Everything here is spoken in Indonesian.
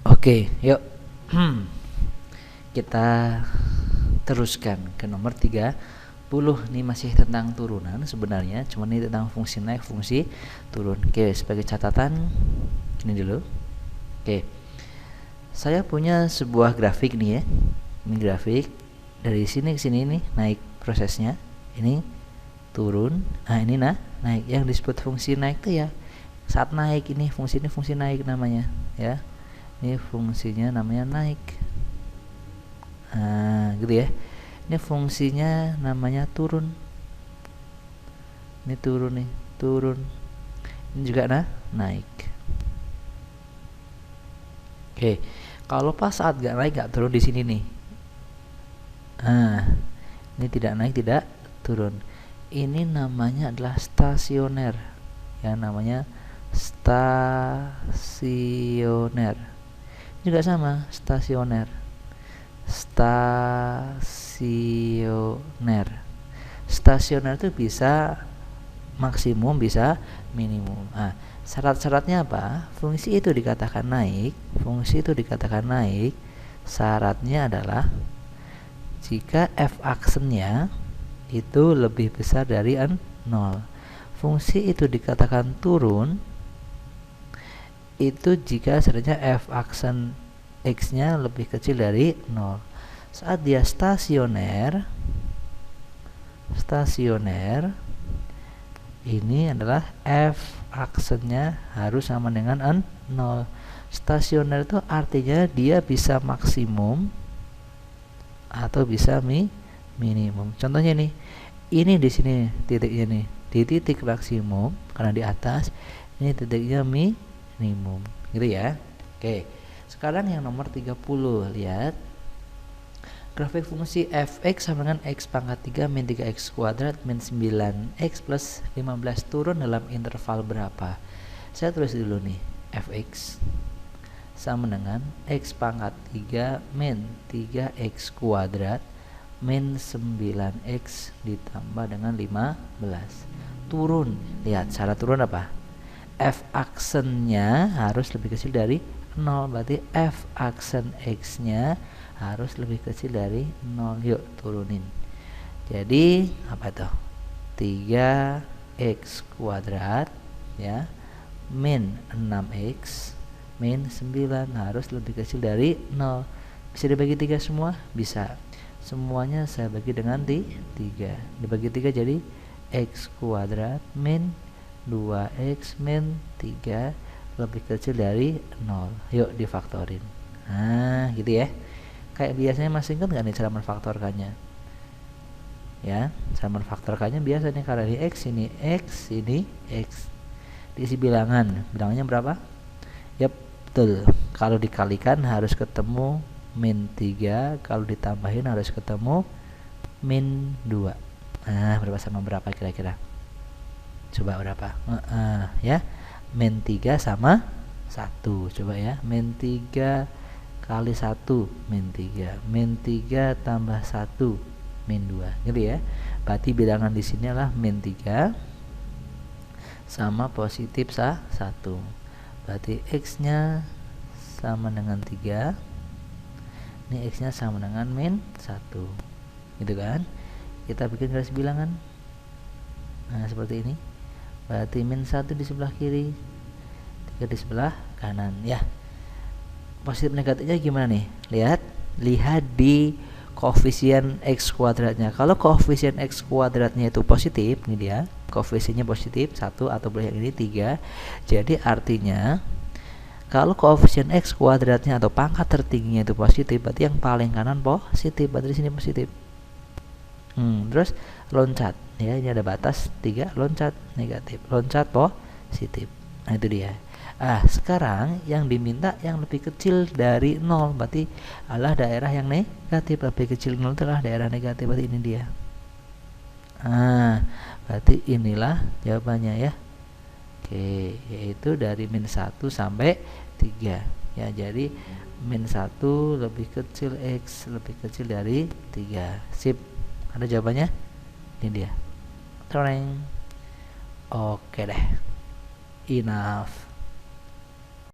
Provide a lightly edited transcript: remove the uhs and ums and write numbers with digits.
Oke, yuk. Kita teruskan ke nomor 30. Ini masih tentang turunan sebenarnya, cuman ini tentang fungsi naik, fungsi turun. Oke, sebagai catatan ini dulu. Oke. Saya punya sebuah grafik nih ya. Ini grafik dari sini ke sini nih naik prosesnya. Ini turun. Nah, ini naik. Yang disebut fungsi naik tuh ya saat naik, ini fungsi naik namanya ya. Ini fungsinya namanya naik. Nah, gitu ya. Ini fungsinya namanya turun. Ini turun nih, turun. Ini juga naik. Oke, kalau pas saat gak naik gak turun di sini nih. Nah, ini tidak naik tidak turun. Ini namanya adalah stasioner. Ya, namanya stasioner. Juga sama, stasioner. Stasioner itu bisa maksimum, bisa minimum. Nah, syarat-syaratnya apa? Fungsi itu dikatakan naik. Syaratnya adalah jika f aksennya itu lebih besar dari 0. Fungsi itu dikatakan turun itu jika syaratnya f aksen x-nya lebih kecil dari 0. Saat dia stasioner ini adalah f aksennya harus sama dengan 0. Stasioner itu artinya dia bisa maksimum atau bisa minimum. Contohnya nih, ini di sini titiknya nih, di titik maksimum karena di atas, ini titiknya minimum, gitu ya. Oke. Sekarang yang nomor 30, lihat. Grafik fungsi fx sama dengan x pangkat 3 min 3x kuadrat min 9x plus 15 turun dalam interval berapa? Saya tulis dulu nih, fx sama dengan x pangkat 3 min 3x kuadrat min 9x ditambah dengan 15. Turun, lihat syarat turun apa? F aksennya harus lebih kecil dari 0, berarti f aksen x nya harus lebih kecil dari 0. Yuk turunin. Jadi apa tuh? 3x kuadrat ya min 6x min 9 harus lebih kecil dari 0. Bisa dibagi 3 semua? Bisa. Semuanya saya bagi dengan 3. Dibagi 3 jadi x kuadrat min 2x min 3 lebih kecil dari 0. Yuk difaktorin. Nah, gitu ya. Kayak biasanya masih ingat gak nih cara memfaktorkannya? Ya, cara memfaktorkannya biasa nih, karena ini x, ini x, ini x. Diisi bilangan. Bilangannya berapa? Yap, betul. Kalau dikalikan harus ketemu min 3, kalau ditambahin harus ketemu min 2. Nah, berapa sama berapa kira-kira? Coba berapa? Ya. Min 3 sama 1. Coba ya. Min 3 kali 1 min 3. Min 3 tambah 1 min 2. Gitu ya. Berarti bilangan di sini adalah min 3 sama positif 1. Berarti x-nya sama dengan 3. Ini x-nya sama dengan min 1. Gitu kan? Kita bikin garis bilangan. Nah, seperti ini. Berarti min 1 di sebelah kiri, 3 di sebelah kanan ya. Positif negatifnya gimana nih? Lihat di koefisien x kuadratnya. Kalau koefisien x kuadratnya itu positif, ini dia, koefisiennya positif 1 atau boleh yang ini 3. Jadi artinya kalau koefisien x kuadratnya atau pangkat tertingginya itu positif, berarti yang paling kanan positif, berarti di sini positif. Terus loncat ya, ini ada batas 3, loncat negatif, loncat positif. Nah, itu dia. Sekarang yang diminta yang lebih kecil dari 0, berarti adalah daerah yang negatif. Lebih kecil 0 adalah daerah negatif, berarti ini dia. Berarti inilah jawabannya ya. Oke, yaitu dari min 1 sampai 3 ya. Jadi min 1 lebih kecil x lebih kecil dari 3. Sip. Ada jawabannya? Ini dia. Oke deh. Enough.